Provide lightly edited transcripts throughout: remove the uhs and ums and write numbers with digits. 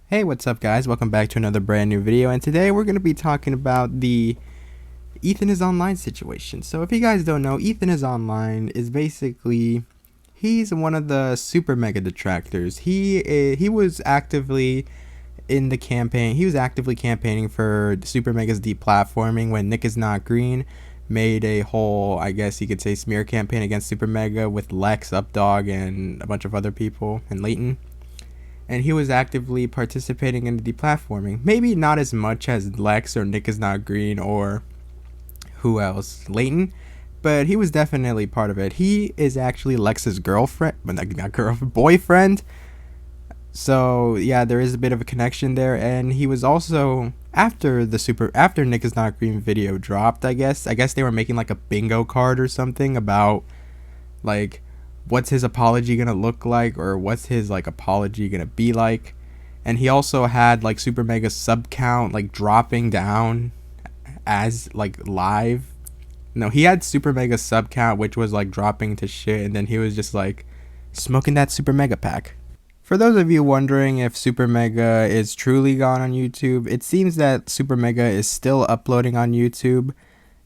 Hey, what's up guys? Welcome back to another brand new video, and today we're going to be talking about the EthanIsOnline situation. So if you guys don't know, EthanIsOnline is basically, he's one of the SuperMega detractors. He was actively in the campaign, he was actively campaigning for SuperMega's deplatforming when Nick is Not Green made a whole, I guess you could say, smear campaign against SuperMega with Lex, Updog, and a bunch of other people, and Leighton. And he was actively participating in the deplatforming. Maybe not as much as Lex or Nick is Not Green or who else, Leighton, but he was definitely part of it. He is actually Lex's girlfriend, but not girlfriend, boyfriend. So yeah, there is a bit of a connection there. And he was also after Nick is Not Green video dropped. I guess they were making like a bingo card or something about like what's his apology gonna look like, or what's his like apology gonna be like. And he also had like SuperMega's sub count like dropping down as like live. No, he had SuperMega's sub count which was like dropping to shit, and then he was just like smoking that SuperMega pack. For those of you wondering if SuperMega is truly gone on YouTube, it seems that SuperMega is still uploading on YouTube.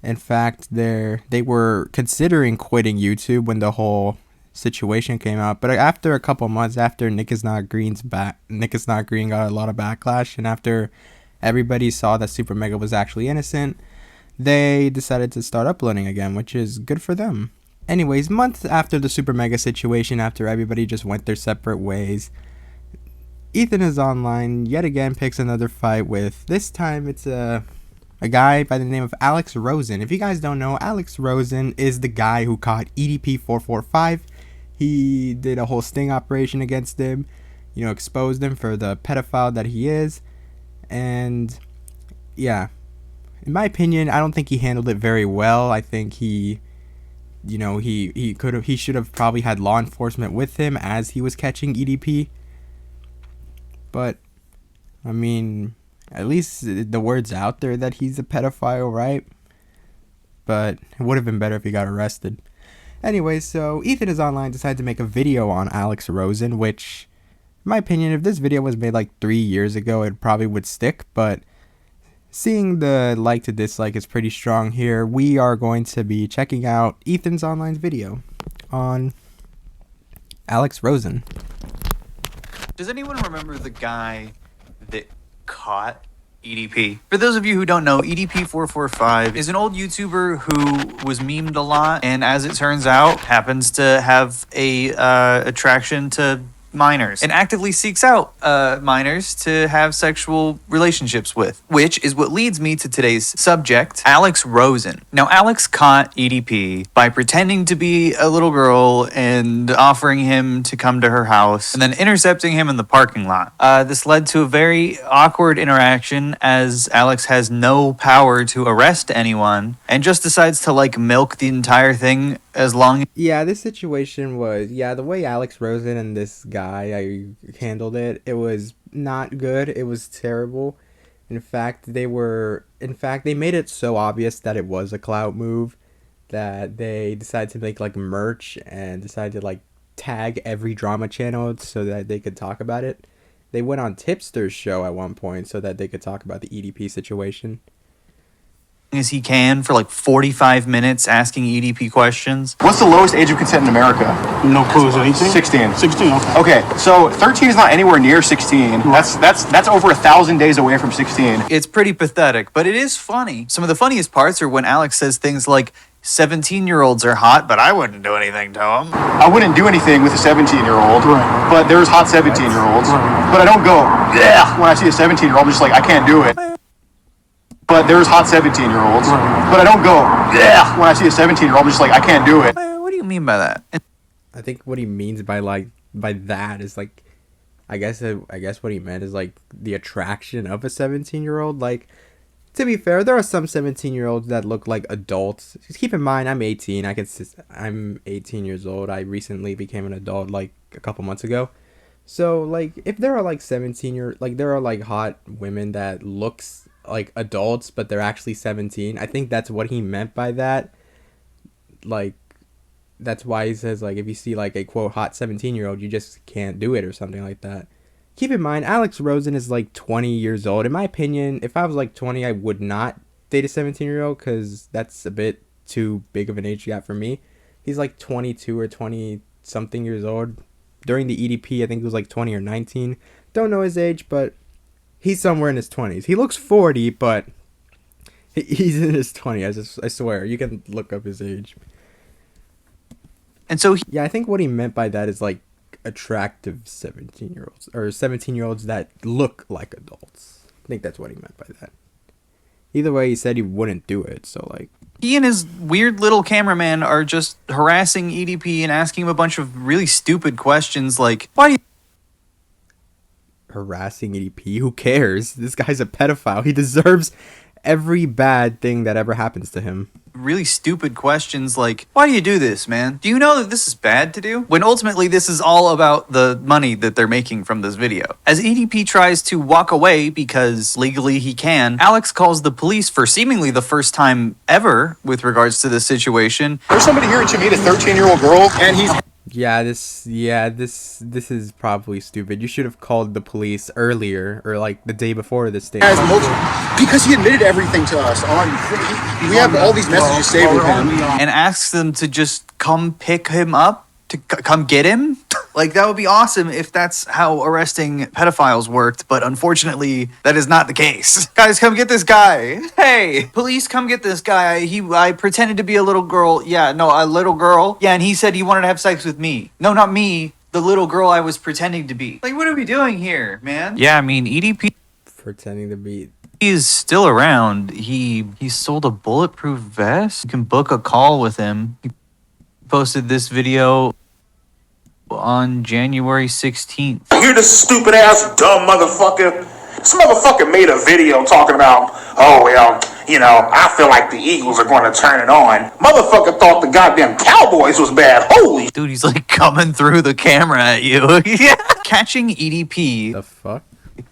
In fact, they were considering quitting YouTube when the whole situation came out, but after a couple months, after Nick is Not Green got a lot of backlash, and after everybody saw that SuperMega was actually innocent, they decided to start uploading again, which is good for them. Anyways, months after the SuperMega situation, after everybody just went their separate ways, EthanIsOnline yet again picks another fight with, this time it's a guy by the name of Alex Rosin. If you guys don't know, Alex Rosin is the guy who caught EDP445. He did a whole sting operation against him, exposed him for the pedophile that he is. And yeah, in my opinion, I don't think he handled it very well. I think he should have probably had law enforcement with him as he was catching EDP. But I mean, at least the word's out there that he's a pedophile, right? But it would have been better if he got arrested. Anyway, so EthanIsOnline decided to make a video on Alex Rosin, which, in my opinion, if this video was made like 3 years ago, it probably would stick. But seeing the like to dislike is pretty strong here, we are going to be checking out EthanIsOnline's video on Alex Rosin. Does anyone remember the guy that caught EDP? For those of you who don't know, EDP445 is an old YouTuber who was memed a lot, and as it turns out, happens to have a attraction to minors and actively seeks out minors to have sexual relationships with, which is what leads me to today's subject, Alex Rosin. Now, Alex caught EDP by pretending to be a little girl and offering him to come to her house and then intercepting him in the parking lot. This led to a very awkward interaction, as Alex has no power to arrest anyone and just decides to like milk the entire thing as long. Yeah, this situation was, the way Alex Rosin and this guy I handled it was not good. It was terrible. In fact, they made it so obvious that it was a clout move that they decided to make like merch and decided to like tag every drama channel so that they could talk about it. They went on Tipster's show at one point so that they could talk about the EDP situation As he can for like 45 minutes asking EDP questions. What's the lowest age of consent in America? No clue. Is it 18? 16. 16, okay. Okay, so 13 is not anywhere near 16. That's over 1,000 days away from 16. It's pretty pathetic, but it is funny. Some of the funniest parts are when Alex says things like, 17-year-olds are hot, but I wouldn't do anything to them. I wouldn't do anything with a 17-year-old, right. But there's hot 17-year-olds. Right. But I don't go, yeah, when I see a 17-year-old, I'm just like, I can't do it. But there's hot 17-year-olds. Right. But I don't go, yeah, when I see a 17-year-old, I'm just like, I can't do it. What do you mean by that? I think what he means by that is like, I guess what he meant is like the attraction of a 17-year-old. Like, to be fair, there are some 17-year-olds that look like adults. Just keep in mind, I'm 18. I'm 18 years old. I recently became an adult like a couple months ago. So like, if there are like there are like hot women that looks like adults but they're actually 17. I think that's what he meant by that. Like, that's why he says like if you see like a quote hot 17-year-old, you just can't do it or something like that. keep in mind, Alex Rosin is like 20 years old. In my opinion, if I was like 20, I would not date a 17-year-old because that's a bit too big of an age gap for me. He's like 22 or 20 something years old. During the EDP, I think he was like 20 or 19. Don't know his age, but he's somewhere in his 20s. He looks 40, but he's in his 20s. I swear. You can look up his age. And so Yeah, I think what he meant by that is like attractive 17-year-olds or 17-year-olds that look like adults. I think that's what he meant by that. Either way, he said he wouldn't do it, so like he and his weird little cameraman are just harassing EDP and asking him a bunch of really stupid questions like, why do you harassing EDP? Who cares? This guy's a pedophile. He deserves every bad thing that ever happens to him. really stupid questions like, why do you do this, man? Do you know that this is bad to do? When ultimately this is all about the money that they're making from this video. As EDP tries to walk away because legally he can, Alex calls the police for seemingly the first time ever with regards to this situation. There's somebody here to meet a 13-year-old girl, and he's This is probably stupid. You should have called the police earlier or like the day before this thing. Because he admitted everything to us. We have all these messages saved with him. And asks them to just come pick him up, to come get him. Like, that would be awesome if that's how arresting pedophiles worked, but unfortunately, that is not the case. Guys, come get this guy. Hey, police, come get this guy. I pretended to be a little girl. Yeah, no, a little girl. Yeah, and he said he wanted to have sex with me. No, not me. The little girl I was pretending to be. Like, what are we doing here, man? Yeah, I mean, EDP Pretending to be. is still around. He sold a bulletproof vest. You can book a call with him. He posted this video on January 16th. You're this stupid ass dumb motherfucker. This motherfucker made a video talking about, oh well, you know, I feel like the Eagles are going to turn it on. Motherfucker thought the goddamn Cowboys was bad. Holy Dude, he's like coming through the camera at you. Yeah. Catching EDP The fuck?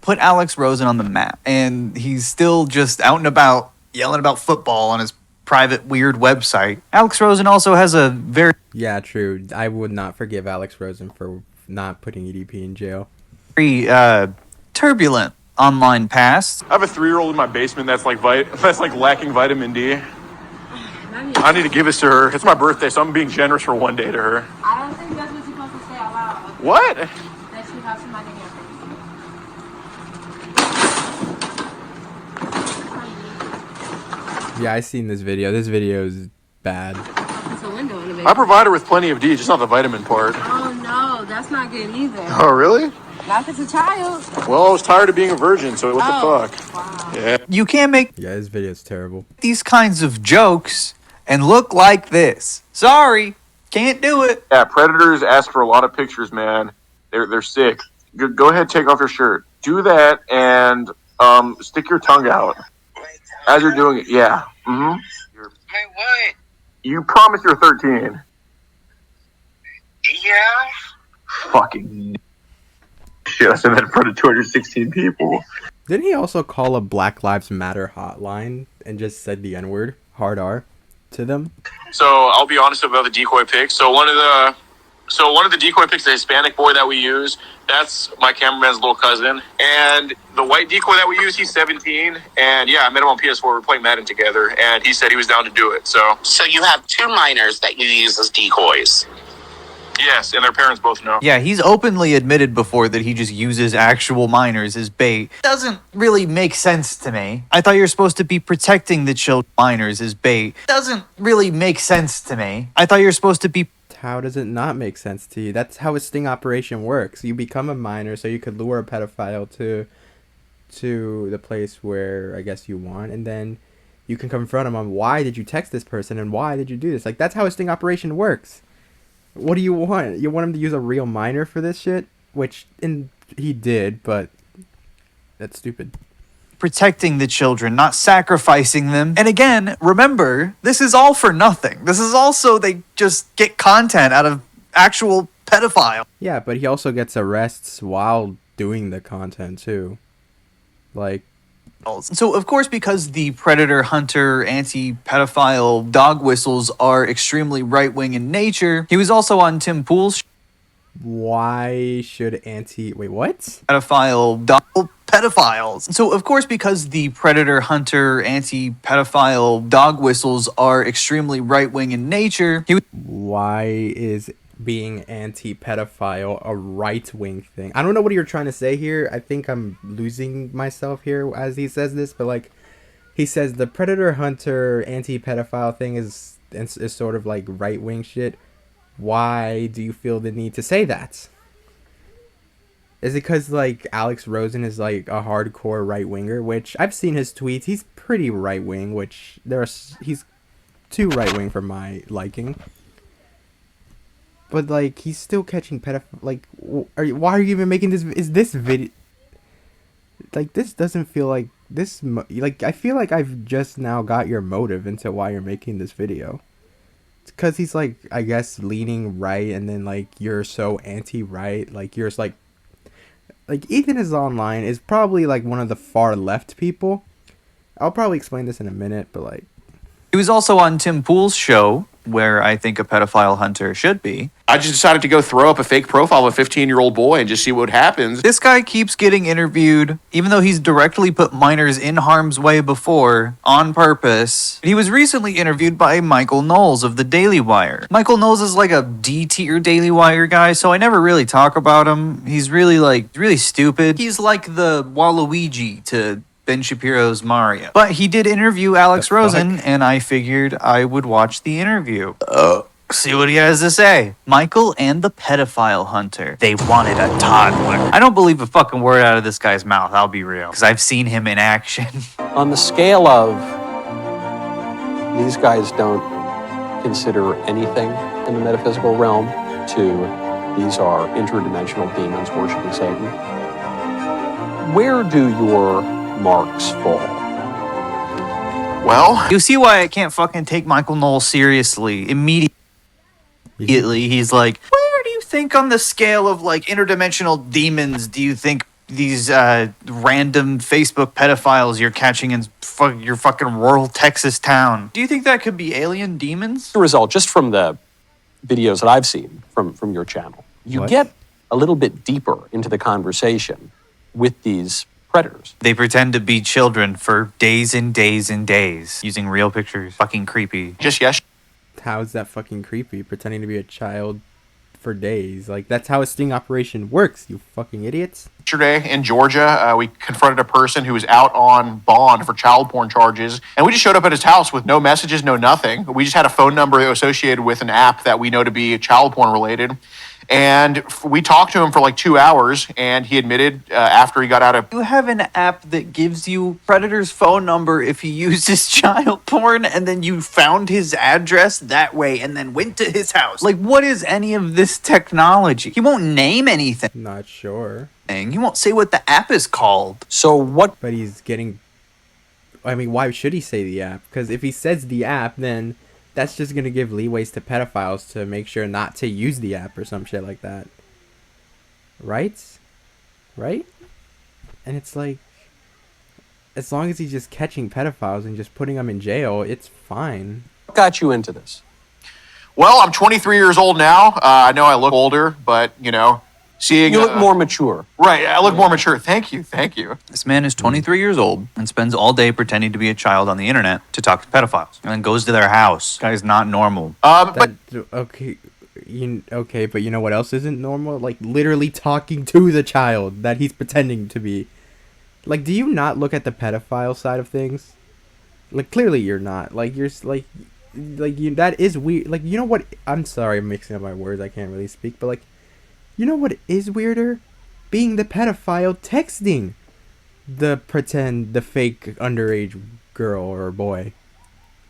put Alex Rosin on the map, and he's still just out and about yelling about football on his private weird website. Alex Rosin also has a very Yeah, true. I would not forgive Alex Rosin for not putting EDP in jail. turbulent online past. I have a 3-year-old in my basement that's like lacking vitamin D. I need to give this to her. It's my birthday, so I'm being generous for one day to her. I don't think that's what you're supposed to say out loud. What? That you have somebody in your face. Yeah, I seen this video. This video is bad. It's a window in the I basement. provide her with plenty of D, just not the vitamin part. Oh no, that's not good either. Oh, really? Not if it's a child. Well, I was tired of being a virgin, so what Oh, the fuck? wow. Yeah. You can't make Yeah, this video is terrible. these kinds of jokes and look like this. Sorry, can't do it. Yeah, predators ask for a lot of pictures, man. They're sick. Go ahead, take off your shirt. Do that and stick your tongue out as you're doing it. Yeah. Mm-hmm. Wait, what? You promise you're 13. Yeah? Fucking shit. I said that in front of 216 people. Didn't he also call a Black Lives Matter hotline and just said the N-word, hard R, to them? So I'll be honest about the decoy pics. So one of the decoy pics, the Hispanic boy that we use, that's my cameraman's little cousin. And the white decoy that we use, he's 17. And yeah, I met him on PS4. We're playing Madden together, and he said he was down to do it. So So you have 2 minors that you use as decoys. yes, and their parents both know. Yeah, he's openly admitted before that he just uses actual minors as bait. Doesn't really make sense to me. I thought you were supposed to be protecting the minors as bait. Doesn't really make sense to me. I thought you were supposed to be How does it not make sense to you? That's how a sting operation works. You become a minor so you could lure a pedophile to the place where I guess you want, and then you can confront him on why did you text this person and why did you do this. Like, that's how a sting operation works. What do you want? You want him to use a real minor for this shit? Which he did, but that's stupid. protecting the children, not sacrificing them. And again, remember, this is all for nothing. This is also they just get content out of actual pedophile. Yeah, but he also gets arrests while doing the content too. Like, So, of course, because the predator, hunter, anti-pedophile dog whistles are extremely right-wing in nature, he was also on Tim Pool's Why should wait, what? Pedophiles. So, of course, because the predator hunter anti-pedophile dog whistles are extremely right-wing in nature, Why is being anti-pedophile a right-wing thing? I don't know what you're trying to say here. I think I'm losing myself here as he says this, but like he says the predator hunter anti-pedophile thing is sort of like right-wing shit. Why do you feel the need to say that? Is it because like Alex Rosin is like a hardcore right-winger, which I've seen his tweets. He's pretty right-wing, which he's too right-wing for my liking. But like he's still catching like why are you even making this? Is this video like this doesn't feel like this like I feel like I've just now got your motive into why you're making this video. It's because he's like I guess leaning right, and then like you're so anti-right, like you're like EthanIsOnline is probably like one of the far left people. I'll probably explain this in a minute, but like he was also on Tim Pool's show, where I think a pedophile hunter should be. I just decided to go throw up a fake profile of a 15-year-old boy and just see what happens. This guy keeps getting interviewed, even though he's directly put minors in harm's way before, on purpose. He was recently interviewed by Michael Knowles of the Daily Wire. Michael Knowles is like a D-tier Daily Wire guy, so I never really talk about him. He's really stupid. He's like the Waluigi to Ben Shapiro's Mario. But he did interview Alex Rosin, and I figured I would watch the interview. See what he has to say. Michael and the pedophile hunter. They wanted a toddler. I don't believe a fucking word out of this guy's mouth, I'll be real. Because I've seen him in action. On the scale of these guys don't consider anything in the metaphysical realm to these are interdimensional demons worshiping Satan, where do your marks fall? Well, You see why I can't fucking take Michael Knowles seriously immediately. He's like, where do you think on the scale of like interdimensional demons do you think these random Facebook pedophiles you're catching in your fucking rural Texas town? Do you think that could be alien demons? The result, just from the videos that I've seen from your channel, you get a little bit deeper into the conversation with these predators. They pretend to be children for days and days and days using real pictures. Fucking creepy. just yesterday, how's that fucking creepy? Pretending to be a child for days. Like that's how a sting operation works, you fucking idiots. in Georgia, we confronted a person who was out on bond for child porn charges, and we just showed up at his house with no messages, no nothing. We just had a phone number associated with an app that we know to be child porn related. And we talked to him for like 2 hours, and he admitted after he got out of... You have an app that gives you Predator's phone number if he uses child porn, and then you found his address that way and then went to his house. Like, what is any of this technology? He won't name anything. Not sure. He won't say what the app is called. So what? But he's getting... I mean, why should he say the app? Because if he says the app, then... that's just going to give leeways to pedophiles to make sure not to use the app or some shit like that. Right? Right? And it's like, as long as he's just catching pedophiles and just putting them in jail, it's fine. What got you into this? Well, I'm 23 years old now. I know I look older, but, you know, seeing... You look more mature. Right, I look more mature. Thank you, thank you. This man is 23 years old and spends all day pretending to be a child on the internet to talk to pedophiles, and then goes to their house. This guy's not normal. But Okay, okay, but you know what else isn't normal? Like, literally talking to the child that he's pretending to be. Like, do you not look at the pedophile side of things? Like, clearly you're not. Like, you're, like you, that is weird. Like, you know what? I'm sorry, I'm mixing up my words. I can't really speak, but, like, you know what is weirder? Being the pedophile texting the fake underage girl or boy.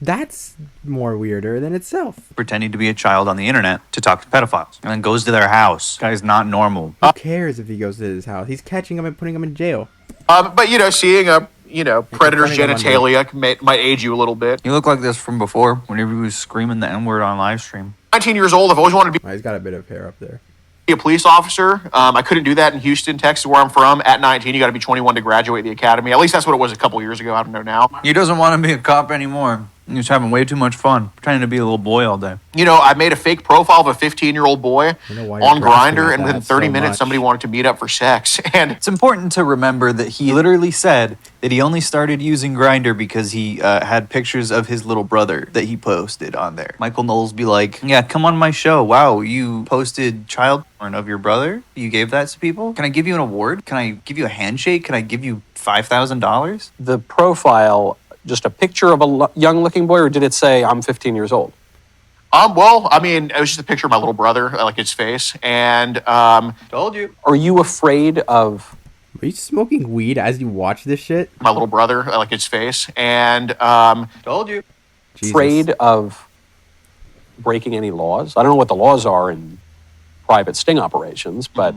That's more weirder than itself. Pretending to be a child on the internet to talk to pedophiles, and then goes to their house. This guy's not normal. Who cares if he goes to his house? He's catching them and putting them in jail. but, you know, seeing a, you know, predator's genitalia might age you a little bit. You look like this from before, whenever he was screaming the N-word on live stream. 19 years old, I've always wanted to be... He's got a bit of hair up there. A police officer. I couldn't do that in Houston, Texas, where I'm from. At 19, you got to be 21 to graduate the academy. At least that's what it was a couple years ago. I don't know now. He doesn't want to be a cop anymore. He was having way too much fun, pretending to be a little boy all day. You know, I made a fake profile of a 15-year-old boy on Grindr, and within 30 minutes, somebody wanted to meet up for sex. And it's important to remember that he literally said that he only started using Grindr because he had pictures of his little brother that he posted on there. Michael Knowles be like, yeah, come on my show. Wow, you posted child porn of your brother? You gave that to people? Can I give you an award? Can I give you a handshake? Can I give you $5,000? The profile, just a picture of a young-looking boy, or did it say, I'm 15 years old? Well, I mean, it was just a picture of my little brother, like his face, and Told you. Are you afraid of... Are you smoking weed as you watch this shit? my little brother, like his face, and Told you. Jesus. afraid of breaking any laws? I don't know what the laws are in private sting operations, but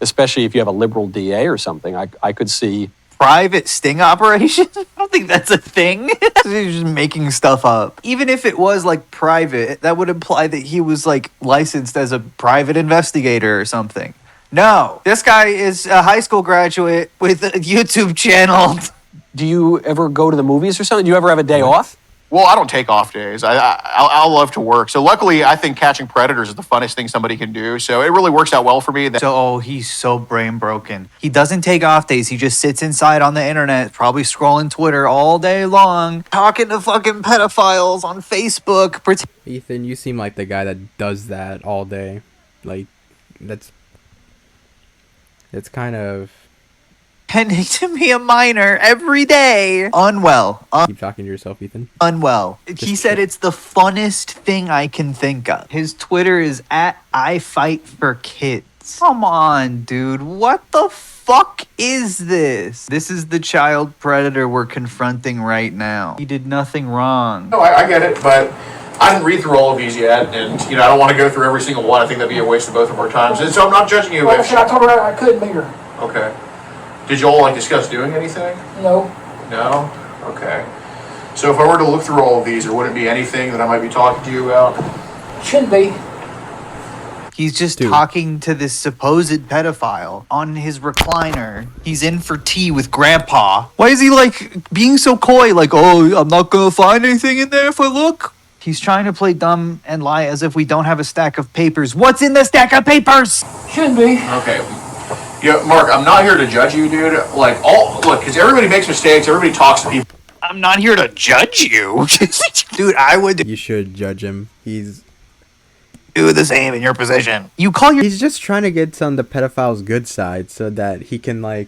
especially if you have a liberal DA or something, I could see... Private sting operation? I don't think that's a thing. He's just making stuff up. Even if it was like private, that would imply that he was like licensed as a private investigator or something. No, this guy is a high school graduate with a YouTube channel. Do you ever go to the movies or something? Do you ever have a day off? well, I don't take off days. I love to work. So luckily, I think catching predators is the funnest thing somebody can do. So it really works out well for me. So, he's so brain broken. He doesn't take off days. He just sits inside on the internet, probably scrolling Twitter all day long, talking to fucking pedophiles on Facebook. Ethan, you seem like the guy that does that all day. Like, that's kind of... Pretending to be a minor every day. Unwell. Keep talking to yourself, Ethan. Unwell. He said it's the funnest thing I can think of. His Twitter is @IFightForKids. Come on, dude. What the fuck is this? This is the child predator we're confronting right now. He did nothing wrong. No, I get it, but I didn't read through all of these yet, and I don't want to go through every single one. I think that'd be a waste of both of our times. And so I'm not judging you. Like I said, I told her I couldn't meet her. Okay. Did you all discuss doing anything? No. No? Okay. So if I were to look through all of these, there wouldn't be anything that I might be talking to you about? Shouldn't be. He's just talking to this supposed pedophile on his recliner. He's in for tea with Grandpa. Why is he being so coy? Oh, I'm not gonna find anything in there if I look. He's trying to play dumb and lie as if we don't have a stack of papers. What's in the stack of papers? Shouldn't be. Okay. Yeah, Mark, I'm not here to judge you, dude. Look, because everybody makes mistakes. Everybody talks to people. I'm not here to judge you. Dude, I would You should judge him. He's do the same in your position. He's just trying to get on the pedophile's good side so that he can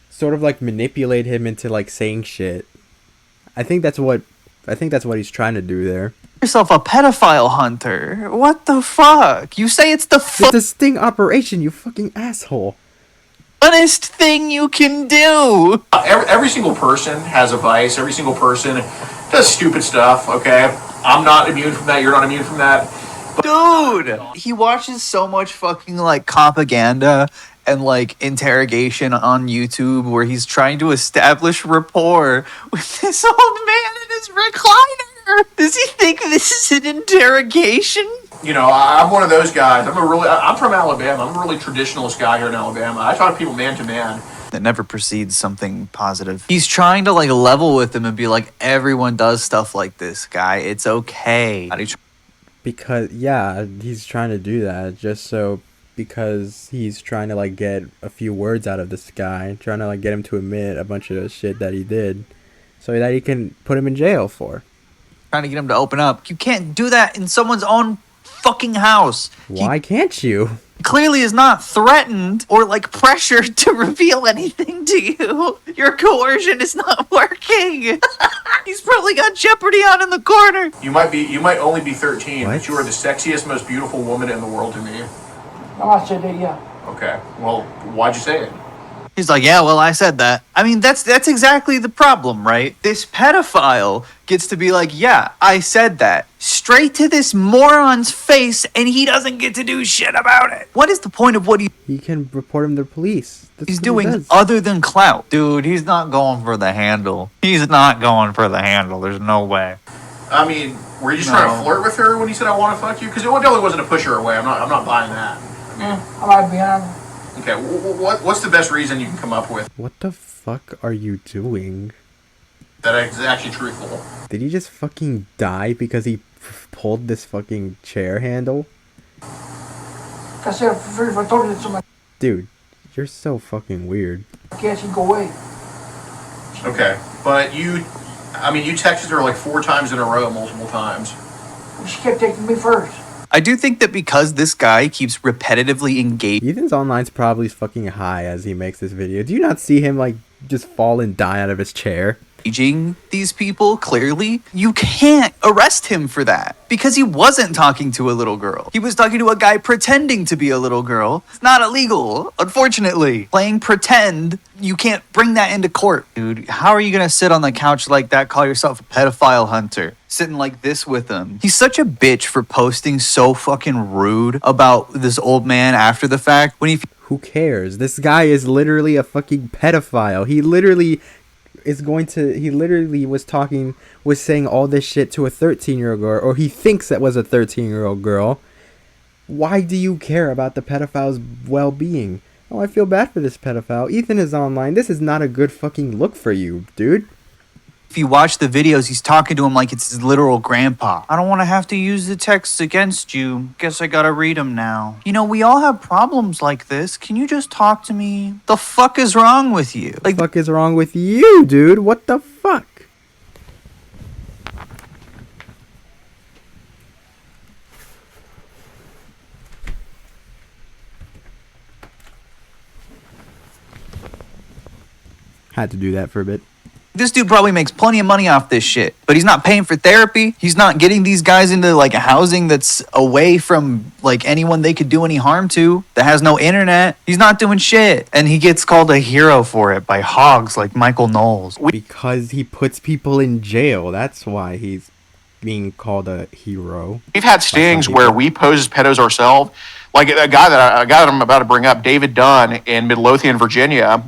sort of manipulate him into saying shit. I think that's what he's trying to do there. Yourself a pedophile hunter. What the fuck? You say it's the It's a sting operation, you fucking asshole. funnest thing you can do. Every single person has a vice. Every single person does stupid stuff, okay? I'm not immune from that. You're not immune from that. Dude, he watches so much fucking propaganda and interrogation on YouTube where he's trying to establish rapport with this old man in his recliner. Does he think this is an interrogation? I'm one of those guys. I'm from Alabama. I'm a really traditionalist guy here in Alabama. I talk to people man to man. That never precedes something positive. He's trying to level with him and be everyone does stuff like this, guy. It's okay. Because he's trying to do that because he's trying to get a few words out of this guy, trying to get him to admit a bunch of shit that he did so that he can put him in jail for. Trying to get him to open up. You can't do that in someone's own fucking house. Why can't you? Clearly is not threatened or pressured to reveal anything to you. Your coercion is not working. He's probably got Jeopardy on in the corner. You might only be 13, What? but you are the sexiest, most beautiful woman in the world to me. No, I said that, yeah. Okay. Well, why'd you say it? He's yeah, well, I said that. I mean, that's exactly the problem, right? This pedophile gets to be yeah, I said that. Straight to this moron's face, and he doesn't get to do shit about it. What is the point of what He can report him to the police. That's he's what he doing does. other than clout? Dude, he's not going for the handle. He's not going for the handle. There's no way. I mean, were you just trying to flirt with her when you said I want to fuck you? Because it definitely wasn't to push her away. I'm not buying that. I might be on. Okay, what's the best reason you can come up with? What the fuck are you doing? That is actually truthful. Did he just fucking die because he pulled this fucking chair handle? I said, if I told you that somebody Dude, you're so fucking weird. can't, she'd go away. Okay, but you texted her like 4 times in a row, multiple times. She kept taking me first. I do think that because this guy keeps repetitively engaging Ethan's Online's probably fucking high as he makes this video. Do you not see him like just fall and die out of his chair? these people, clearly, you can't arrest him for that. Because he wasn't talking to a little girl. He was talking to a guy pretending to be a little girl. It's not illegal, unfortunately. Playing pretend, you can't bring that into court. Dude, how are you gonna sit on the couch like that, call yourself a pedophile hunter? Sitting like this with him. He's such a bitch for posting so fucking rude about this old man after the fact. When he... Who cares? This guy is literally a fucking pedophile. He literally was saying all this shit to a 13-year-old girl, or he thinks that was a 13-year-old girl. Why do you care about the pedophile's well-being? Oh, I feel bad for this pedophile. Ethan is online. This is not a good fucking look for you, dude. If you watch the videos, he's talking to him like it's his literal grandpa. I don't want to have to use the texts against you. Guess I gotta read them now. You know, we all have problems like this. Can you just talk to me? The fuck is wrong with you? Like, the fuck is wrong with you, dude? What the fuck? Had to do that for a bit. This dude probably makes plenty of money off this shit, but he's not paying for therapy. He's not getting these guys into like a housing that's away from like anyone they could do any harm to, that has no internet. He's not doing shit. And he gets called a hero for it by hogs like Michael Knowles. Because he puts people in jail. That's why he's being called a hero. We've had stings where we pose as pedos ourselves. Like a guy that I'm about to bring up, David Dunn in Midlothian, Virginia.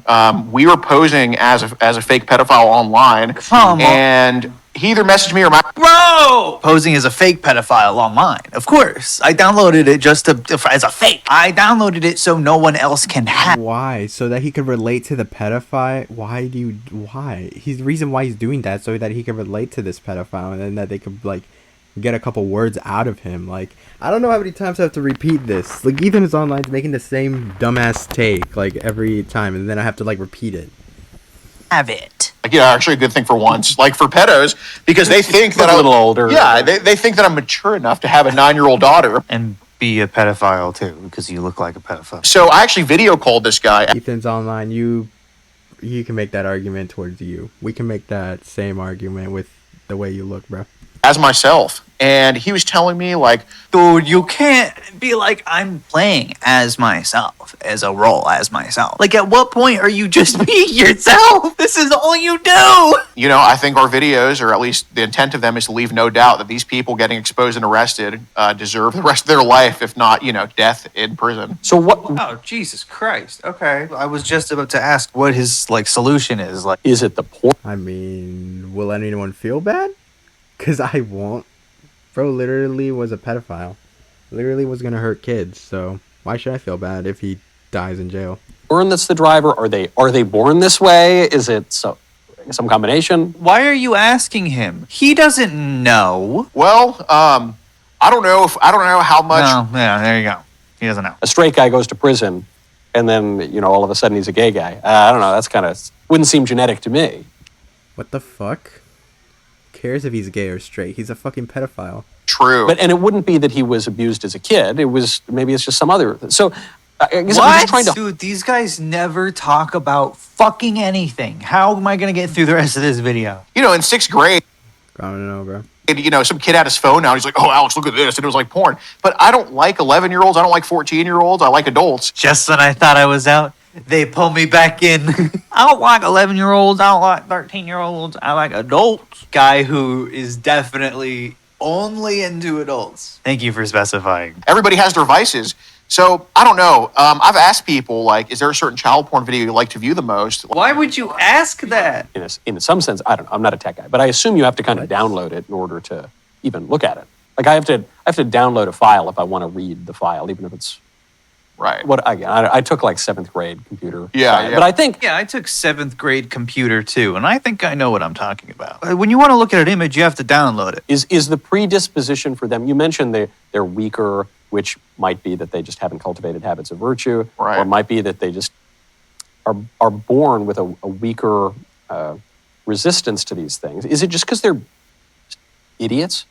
We were posing as a fake pedophile online, and he either messaged me or my bro posing as a fake pedophile online. Of course, I downloaded it just as a fake. I downloaded it so no one else can have. Why? So that he could relate to the pedophile? Why? The reason why he's doing that so that he can relate to this pedophile, and then that they could like get a couple words out of him. Like, I don't know how many times I have to repeat this. Like, Ethan is online making the same dumbass take like every time, and then I have to like repeat it. Have it. Like, yeah, actually a good thing for once. Like for pedos, because they think that I'm a little older. Yeah, they think that I'm mature enough to have a 9-year-old daughter. And be a pedophile too, because you look like a pedophile. So I actually video called this guy. Ethan's online. You can make that argument towards you. We can make that same argument with the way you look, bro. As myself. And he was telling me, like, dude, you can't be like, I'm playing as myself, as a role as myself. Like, at what point are you just being yourself? This is all you do. You know, I think our videos, or at least the intent of them, is to leave no doubt that these people getting exposed and arrested deserve the rest of their life, if not, death in prison. So what? Oh, Jesus Christ. Okay. I was just about to ask what his, like, solution is. Like, is it the point? I mean, will anyone feel bad? Because I won't. Bro literally was a pedophile. Literally was going to hurt kids. So why should I feel bad if he dies in jail? Born that's the driver? Are they born this way? Is it some combination? Why are you asking him? He doesn't know. Well, I don't know how much. No, yeah, there you go. He doesn't know. A straight guy goes to prison, and then all of a sudden he's a gay guy. I don't know. That's kind of wouldn't seem genetic to me. What the fuck? Cares if he's gay or straight? He's a fucking pedophile. True. And it wouldn't be that he was abused as a kid. Maybe it's just some other. So I guess what? I'm just trying to. Dude, these guys never talk about fucking anything. How am I gonna get through the rest of this video? In 6th grade. I don't know, bro. Some kid had his phone out. He's like, "Oh, Alex, look at this," and it was like porn. But I don't like 11-year-olds. I don't like 14-year-olds. I like adults. Just when I thought I was out, they pull me back in. I don't like 11-year-olds. I don't like 13-year-olds. I like adults. Guy who is definitely only into adults. Thank you for specifying. Everybody has their vices. So, I don't know. I've asked people, like, is there a certain child porn video you like to view the most? Why would you ask that? In some sense, I don't know. I'm not a tech guy, but I assume you have to kind of download it in order to even look at it. Like, I have to download a file if I want to read the file, even if it's Right. What again? I took like 7th grade computer. Yeah, science, yeah. But I think Yeah, I took 7th grade computer too, and I think I know what I'm talking about. When you want to look at an image, you have to download it. is the predisposition for them. You mentioned they're weaker, which might be that they just haven't cultivated habits of virtue, Right. or might be that they just are born with a weaker resistance to these things. Is it just because they're idiots?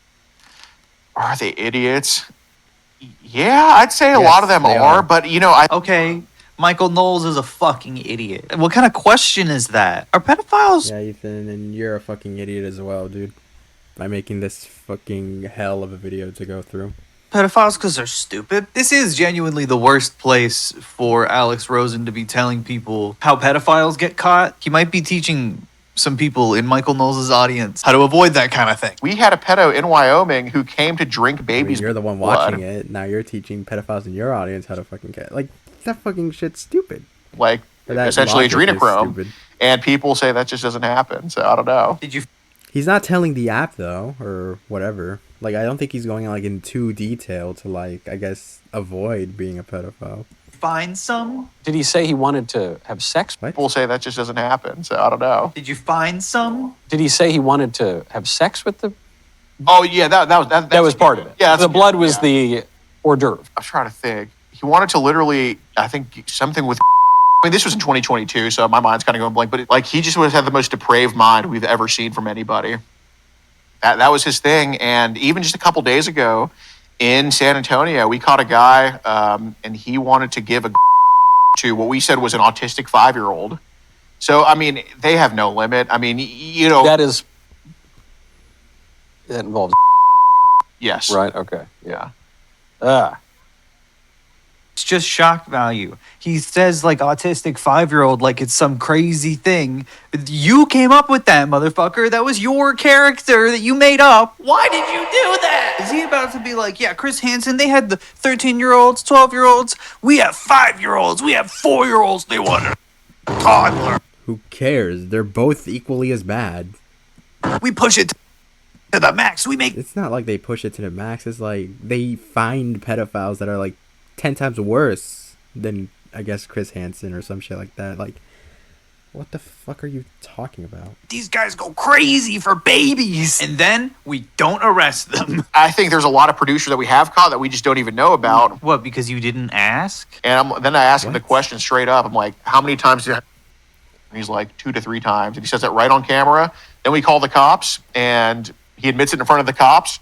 Are they idiots? Yeah, I'd say a lot of them they are, are. but you know, I Okay, Michael Knowles is a fucking idiot. What kind of question is that? Are pedophiles? Yeah, Ethan, and you're a fucking idiot as well, dude. By making this fucking hell of a video to go through. Pedophiles because they're stupid? This is genuinely the worst place for Alex Rosin to be telling people how pedophiles get caught. He might be teaching some people in Michael Knowles' audience how to avoid that kind of thing. we had a pedo in Wyoming who came to drink I mean, babies. you're the one blood. watching it. Now you're teaching pedophiles in your audience how to fucking get. Like, that fucking shit's stupid. Like Or that essentially logic is adrenochrome, stupid. and people say that just doesn't happen. So I don't know. Did you He's not telling the app, though, or whatever. Like, I don't think he's going, like, into detail to, like, I guess, avoid being a pedophile. find some? Did he say he wanted to have sex? What? People say that just doesn't happen. So I don't know. Did you find some? Did he say he wanted to have sex with the? Oh yeah, that Was part of it. Yeah, that's the a blood given, was yeah. the hors d'oeuvre. I was trying to think. He wanted to literally, I think, something with. I mean, this was in 2022, so my mind's kind of going blank. But like, he just would have had the most depraved mind we've ever seen from anybody. That was his thing. And even just a couple days ago, in San Antonio, we caught a guy, and he wanted to give a to what we said was an autistic 5-year-old. So I mean, they have no limit. I mean, you know, That involves yes, right. Okay. yeah. It's just shock value. He says like autistic 5-year-old like it's some crazy thing. You came up with that, motherfucker. That was your character that you made up. Why did you do that? Is he about to be like, yeah, Chris Hansen, they had the 13-year-olds, 12-year-olds. We have 5-year-olds. We have 4-year-olds. They want a toddler. Who cares? They're both equally as bad. We push it to the max. We make It's not like they push it to the max. It's like they find pedophiles that are like 10 times worse than, I guess, Chris Hansen or some shit like that. Like, what the fuck are you talking about? these guys go crazy for babies. And then we don't arrest them. I think there's a lot of producers that we have caught that we just don't even know about. What, because you didn't ask? And then I ask him the What? question straight up. I'm like, how many times did? And he's like 2 to 3 times, and he says it right on camera. Then we call the cops, and he admits it in front of the cops.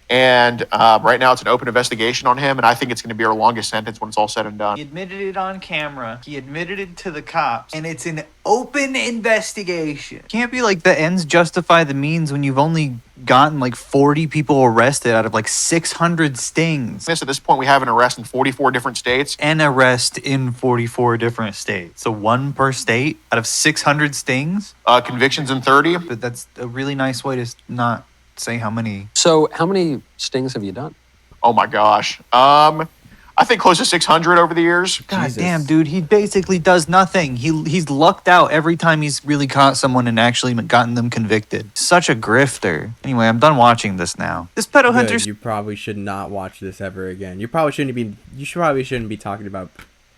And right now, it's an open investigation on him, and I think it's going to be our longest sentence when it's all said and done. He admitted it on camera. He admitted it to the cops. And it's an open investigation. Can't be like the ends justify the means when you've only gotten like 40 people arrested out of like 600 stings. At this point, we have an arrest in 44 different states. An arrest in 44 different states. So 1 per state out of 600 stings. Convictions in 30. But that's a really nice way to not say how many. So how many stings have you done? Oh my gosh. I think close to 600 over the years. God Jesus. damn, dude, he basically does nothing. He's lucked out every time he's really caught someone and actually gotten them convicted. Such a grifter. Anyway, I'm done watching this now. This pedo hunter Good, you probably should not watch this ever again. You probably shouldn't be talking about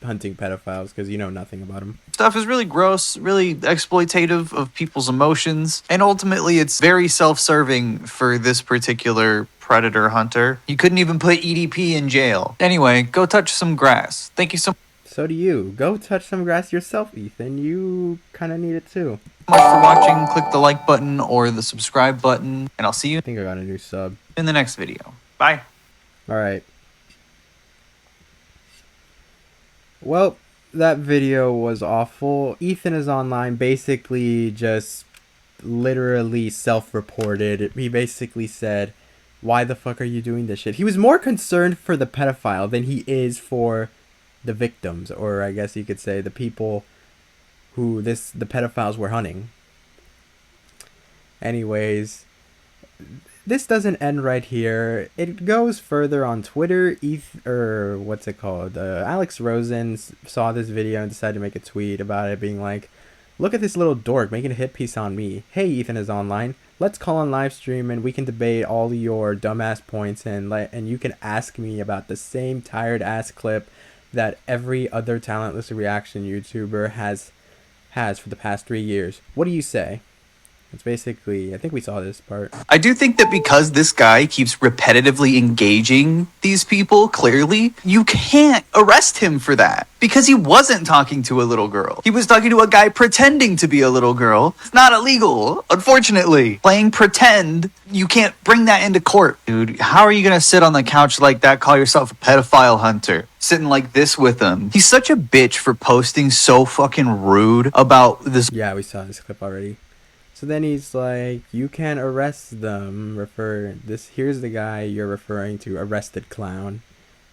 hunting pedophiles because you know nothing about them. stuff is really gross, really exploitative of people's emotions, and ultimately it's very self-serving for this particular predator hunter. You couldn't even put EDP in jail. Anyway, go touch some grass. Thank you so So do you. Go touch some grass yourself, Ethan. You kind of need it too. much for watching. Click the like button or the subscribe button, and I'll see you I think I got a new sub. in the next video. Bye. All right. Well, that video was awful. Ethan is online basically just literally self-reported. He basically said, why the fuck are you doing this shit? He was more concerned for the pedophile than he is for the victims, or I guess you could say the people who the pedophiles were hunting. Anyways, this doesn't end right here. It goes further on Twitter. Alex Rosin saw this video and decided to make a tweet about it, being like, look at this little dork making a hit piece on me. Hey, Ethan is online. Let's call on live stream and we can debate all your dumbass points and you can ask me about the same tired ass clip that every other talentless reaction YouTuber has for the past 3 years. What do you say? It's basically, I think we saw this part. I do think that because this guy keeps repetitively engaging these people, clearly, you can't arrest him for that. Because he wasn't talking to a little girl. He was talking to a guy pretending to be a little girl. It's not illegal, unfortunately. Playing pretend, you can't bring that into court. Dude, how are you gonna sit on the couch like that, call yourself a pedophile hunter? Sitting like this with him. He's such a bitch for posting so fucking rude about this. Yeah, we saw this clip already. So then he's like, you can arrest them. Here's the guy you're referring to, arrested clown,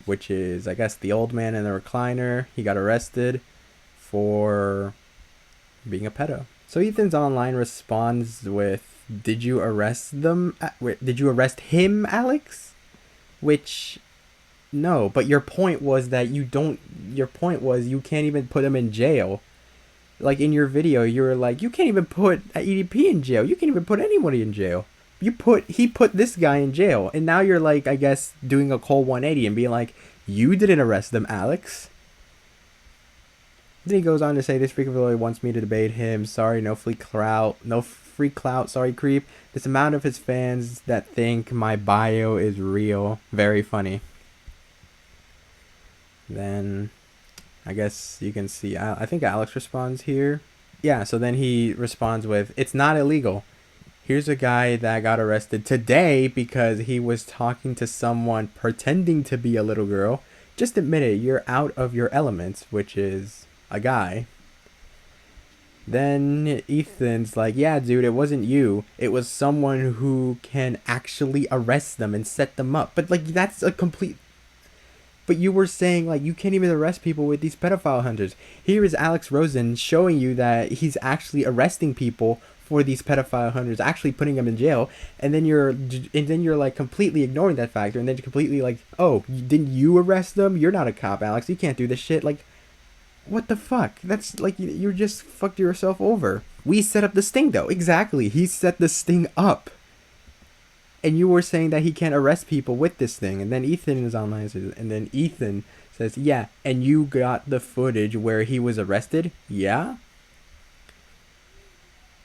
which is, I guess, the old man in the recliner. He got arrested for being a pedo. So Ethan's Online responds with, did you arrest them? Did you arrest him, Alex? Which, no, but your point was that you can't even put him in jail. Like in your video, you were like, you can't even put EDP in jail. You can't even put anybody in jail. He put this guy in jail. And now you're like, I guess, doing a cold 180 and being like, you didn't arrest them, Alex. Then he goes on to say, this freak really wants me to debate him. Sorry, no free clout, sorry, creep. This amount of his fans that think my bio is real. Very funny. Then I guess you can see, I think Alex responds here. Yeah, so then he responds with, it's not illegal. Here's a guy that got arrested today because he was talking to someone pretending to be a little girl. Just admit it, you're out of your elements, which is a guy. Then Ethan's like, yeah, dude, it wasn't you. It was someone who can actually arrest them and set them up. But, like, that's a complete... But you were saying, like, you can't even arrest people with these pedophile hunters. Here is Alex Rosin showing you that he's actually arresting people for these pedophile hunters, actually putting them in jail. And then you're like completely ignoring that factor, and then you're completely like, oh, didn't you arrest them? You're not a cop, Alex. You can't do this shit. Like, what the fuck? That's like, you just fucked yourself over. We set up the sting, though. Exactly. He set the sting up. And you were saying that he can't arrest people with this thing. And then Ethan is online. And then Ethan says, yeah, and you got the footage where he was arrested? Yeah?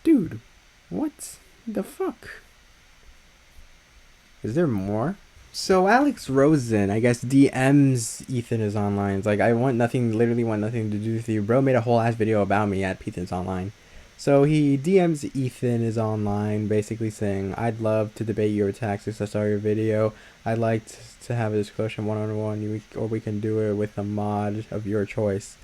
Dude, what the fuck? Is there more? So Alex Rosin, I guess, DMs Ethan is online. It's like, literally want nothing to do with you. Bro made a whole ass video about me at Ethan's Online. So he DMs Ethan is online, basically saying, I'd love to debate your attacks since I saw your video. I'd like to have a discussion one-on-one, or we can do it with a mod of your choice.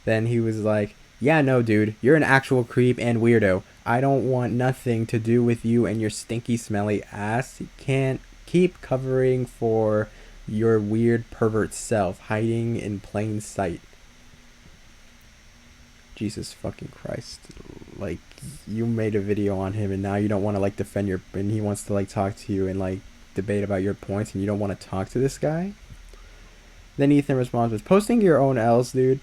Then he was like, yeah, no, dude, you're an actual creep and weirdo. I don't want nothing to do with you and your stinky, smelly ass. You can't keep covering for your weird pervert self, hiding in plain sight. Jesus fucking Christ. Like, you made a video on him and now you don't want to, like, defend and he wants to, like, talk to you and, like, debate about your points and you don't want to talk to this guy? Then Ethan responds with, posting your own L's, dude.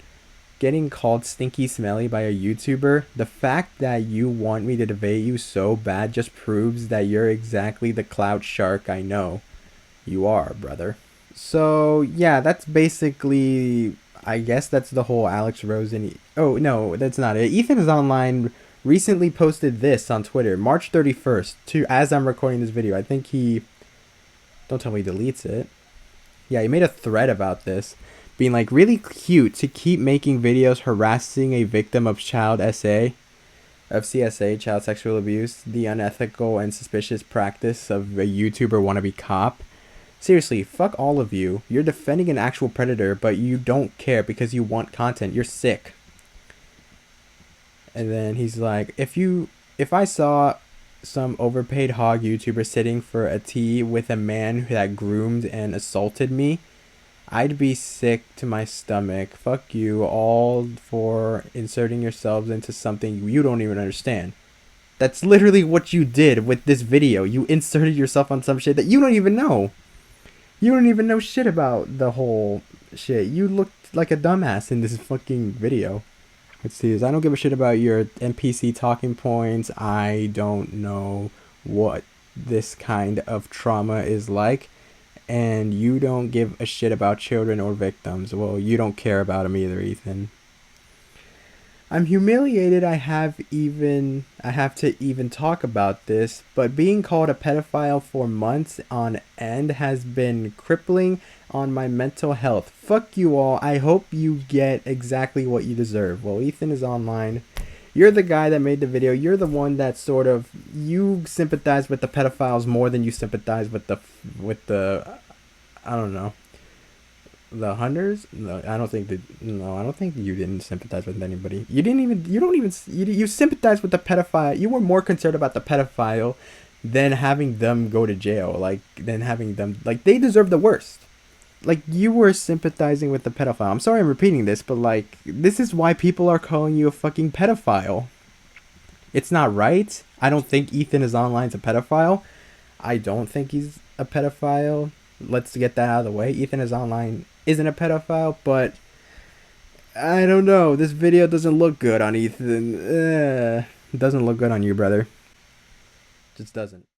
Getting called stinky smelly by a YouTuber. The fact that you want me to debate you so bad just proves that you're exactly the clout shark I know you are, brother. So, yeah, that's basically... I guess that's the whole Alex Rosin... Oh, no, that's not it. Ethan is online recently posted this on Twitter, March 31st, as I'm recording this video. I think he... Don't tell me he deletes it. Yeah, he made a thread about this, being like, really cute to keep making videos harassing a victim of CSA, child sexual abuse, the unethical and suspicious practice of a YouTuber wannabe cop. Seriously, fuck all of you. You're defending an actual predator, but you don't care because you want content. You're sick. And then he's like, if I saw some overpaid hog YouTuber sitting for a tea with a man that groomed and assaulted me, I'd be sick to my stomach. Fuck you all for inserting yourselves into something you don't even understand. That's literally what you did with this video. You inserted yourself on some shit that you don't even know. You don't even know shit about the whole shit. You looked like a dumbass in this fucking video. Let's see this. I don't give a shit about your NPC talking points. I don't know what this kind of trauma is like. and you don't give a shit about children or victims. Well, you don't care about them either, Ethan. I'm humiliated I have to even talk about this, but being called a pedophile for months on end has been crippling on my mental health. Fuck you all. I hope you get exactly what you deserve. Well, Ethan is online. You're the guy that made the video. You're the one that sort of, you sympathize with the pedophiles more than you sympathize with the I don't know, the hunters. No, I don't think you didn't sympathize with anybody. You sympathize with the pedophile. You were more concerned about the pedophile than having them go to jail, like they deserve the worst. Like, you were sympathizing with the pedophile. I'm sorry I'm repeating this, but like, this is why people are calling you a fucking pedophile. It's not right. I don't think EthanIsOnline's a pedophile. I don't think he's a pedophile. Let's get that out of the way. EthanIsOnline isn't a pedophile, but I don't know. This video doesn't look good on Ethan. It doesn't look good on you, brother. Just doesn't.